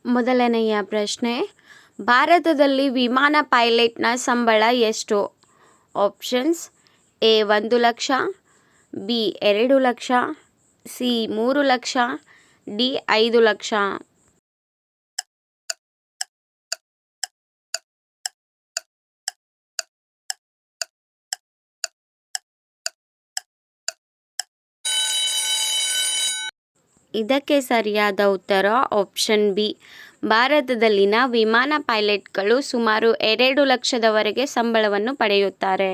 ಮೊದಲನೆಯ ಪ್ರಶ್ನೆ, ಭಾರತದಲ್ಲಿ ವಿಮಾನ ಪೈಲಟ್ನ ಸಂಬಳ ಎಷ್ಟು? Options: A 1,00,000, B 2,00,000, C 3,00,000, D 5,00,000. ಇದಕ್ಕೆ ಸರಿಯಾದ ಉತ್ತರ ಆಪ್ಷನ್ ಬಿ. ಭಾರತದಲ್ಲಿನ ವಿಮಾನ ಪೈಲಟ್ಗಳು ಸುಮಾರು 2,00,000ದವರೆಗೆ ಸಂಬಳವನ್ನು ಪಡೆಯುತ್ತಾರೆ.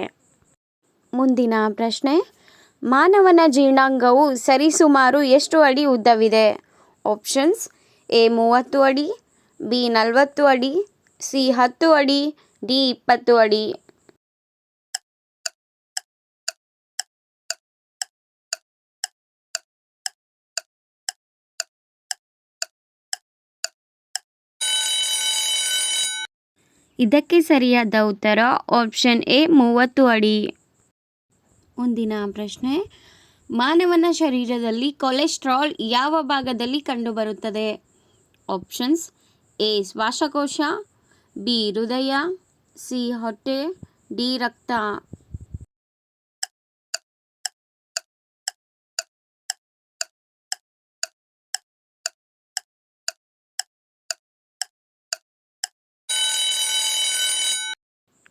ಮುಂದಿನ ಪ್ರಶ್ನೆ, ಮಾನವನ ಜೀರ್ಣಾಂಗವು ಸರಿಸುಮಾರು ಎಷ್ಟು ಅಡಿ ಉದ್ದವಿದೆ? ಆಪ್ಷನ್ಸ್: ಎ 30 ಅಡಿ, ಬಿ 40 ಅಡಿ, ಸಿ 10 ಅಡಿ, ಡಿ 20 ಅಡಿ. ಇದಕ್ಕೆ ಸರಿಯಾದ ಉತ್ತರ ಆಪ್ಷನ್ ಎ 30 ಅಡಿ. ಮುಂದಿನ ಪ್ರಶ್ನೆ, ಮಾನವನ ಶರೀರದಲ್ಲಿ ಕೊಲೆಸ್ಟ್ರಾಲ್ ಯಾವ ಭಾಗದಲ್ಲಿ ಕಂಡುಬರುತ್ತದೆ? ಆಪ್ಷನ್ಸ್: ಎ ಶ್ವಾಸಕೋಶ, ಬಿ ಹೃದಯ, ಸಿ ಹೊಟ್ಟೆ, ಡಿ ರಕ್ತ.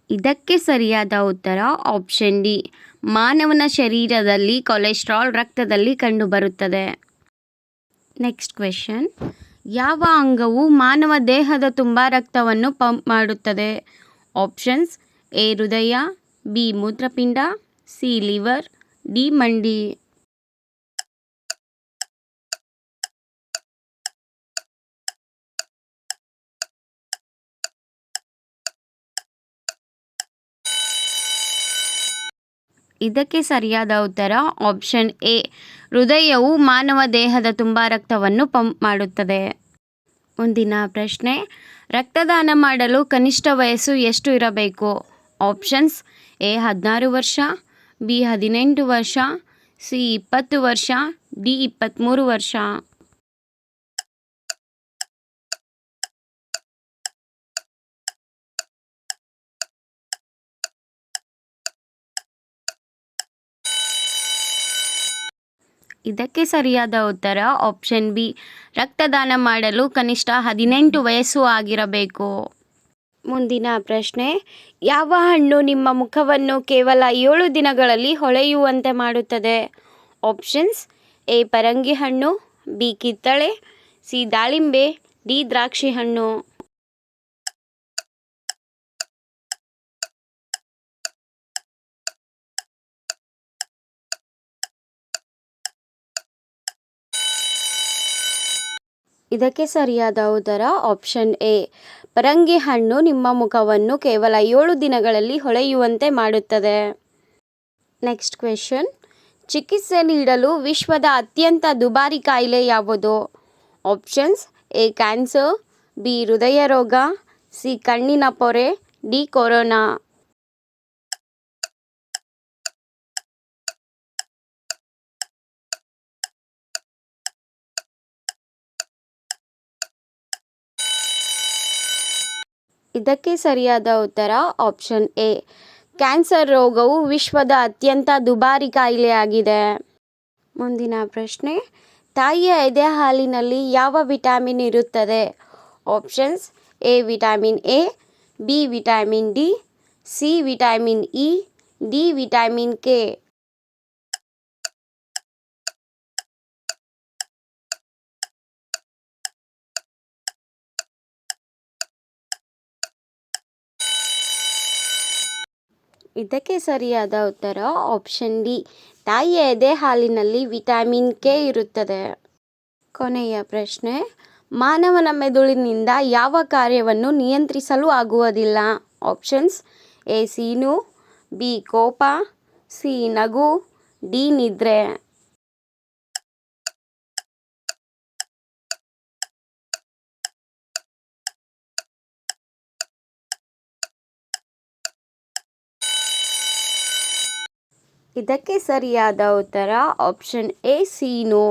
ಇದಕ್ಕೆ ಸರಿಯಾದ ಉತ್ತರ ಆಪ್ಷನ್ ಡಿ. ಮಾನವನ ಶರೀರದಲ್ಲಿ ಕೊಲೆಸ್ಟ್ರಾಲ್ ರಕ್ತದಲ್ಲಿ ಕಂಡುಬರುತ್ತದೆ. ನೆಕ್ಸ್ಟ್ ಕ್ವೆಶ್ಚನ್, ಯಾವ ಅಂಗವು ಮಾನವ ದೇಹದ ತುಂಬ ರಕ್ತವನ್ನು ಪಂಪ್ ಮಾಡುತ್ತದೆ? ಆಪ್ಷನ್ಸ್: ಎ ಹೃದಯ, ಬಿ ಮೂತ್ರಪಿಂಡ, ಸಿ ಲಿವರ್, ಡಿ ಮಂಡಿ. ಇದಕ್ಕೆ ಸರಿಯಾದ ಉತ್ತರ ಆಪ್ಷನ್ ಎ. ಹೃದಯವು ಮಾನವ ದೇಹದ ತುಂಬ ರಕ್ತವನ್ನು ಪಂಪ್ ಮಾಡುತ್ತದೆ. ಮುಂದಿನ ಪ್ರಶ್ನೆ, ರಕ್ತದಾನ ಮಾಡಲು ಕನಿಷ್ಠ ವಯಸ್ಸು ಎಷ್ಟು ಇರಬೇಕು? ಆಪ್ಷನ್ಸ್: ಎ 16 ವರ್ಷ, ಬಿ 18 ವರ್ಷ, ಸಿ 20 ವರ್ಷ, ಡಿ 23 ವರ್ಷ. ಇದಕ್ಕೆ ಸರಿಯಾದ ಉತ್ತರ ಆಪ್ಷನ್ ಬಿ. ರಕ್ತದಾನ ಮಾಡಲು ಕನಿಷ್ಠ 18 ವಯಸ್ಸು ಆಗಿರಬೇಕು. ಮುಂದಿನ ಪ್ರಶ್ನೆ, ಯಾವ ಹಣ್ಣು ನಿಮ್ಮ ಮುಖವನ್ನು ಕೇವಲ 7 ದಿನಗಳಲ್ಲಿ ಹೊಳೆಯುವಂತೆ ಮಾಡುತ್ತದೆ? ಆಪ್ಷನ್ಸ್: ಎ ಪರಂಗಿ ಹಣ್ಣು, ಬಿ ಕಿತ್ತಳೆ, ಸಿ ದಾಳಿಂಬೆ, ಡಿ ದ್ರಾಕ್ಷಿ ಹಣ್ಣು. ಇದಕ್ಕೆ ಸರಿಯಾದ ಉತ್ತರ ಆಪ್ಷನ್ ಎ. ಪರಂಗಿ ಹಣ್ಣು ನಿಮ್ಮ ಮುಖವನ್ನು ಕೇವಲ 7 ದಿನಗಳಲ್ಲಿ ಹೊಳೆಯುವಂತೆ ಮಾಡುತ್ತದೆ. ನೆಕ್ಸ್ಟ್ ಕ್ವೆಶ್ಚನ್, ಚಿಕಿತ್ಸೆ ನೀಡಲು ವಿಶ್ವದ ಅತ್ಯಂತ ದುಬಾರಿ ಕಾಯಿಲೆ ಯಾವುದು? ಆಪ್ಷನ್ಸ್: ಎ ಕ್ಯಾನ್ಸರ್, ಬಿ ಹೃದಯ ರೋಗ, ಸಿ ಕಣ್ಣಿನ ಪೊರೆ, ಡಿ ಕೊರೋನಾ. ಇದಕ್ಕೆ ಸರಿಯಾದ ಉತ್ತರ ಆಪ್ಷನ್ ಎ. ಕ್ಯಾನ್ಸರ್ ರೋಗವು ವಿಶ್ವದ ಅತ್ಯಂತ ದುಬಾರಿ ಕಾಯಿಲೆಯಾಗಿದೆ. ಮುಂದಿನ ಪ್ರಶ್ನೆ, ತಾಯಿಯ ಎದೆ ಹಾಲಿನಲ್ಲಿ ಯಾವ ವಿಟಮಿನ್ ಇರುತ್ತದೆ? Options: A vitamin A, B vitamin D, C vitamin E, D vitamin K. ಇದಕ್ಕೆ ಸರಿಯಾದ ಉತ್ತರ ಆಪ್ಷನ್ ಡಿ. ತಾಯಿಯ ಎದೆ ಹಾಲಿನಲ್ಲಿ ವಿಟಮಿನ್ ಕೆ ಇರುತ್ತದೆ. ಕೊನೆಯ ಪ್ರಶ್ನೆ, ಮಾನವನ ಮೆದುಳಿನಿಂದ ಯಾವ ಕಾರ್ಯವನ್ನು ನಿಯಂತ್ರಿಸಲು ಆಗುವುದಿಲ್ಲ? ಆಪ್ಷನ್ಸ್: ಎ ಸೀನು, ಬಿ ಕೋಪ, ಸಿ ನಗು, ಡಿ ನಿದ್ರೆ. ಇದಕ್ಕೆ ಸರಿಯಾದ ಉತ್ತರ ಆಪ್ಷನ್ ಎ ಸೀನು.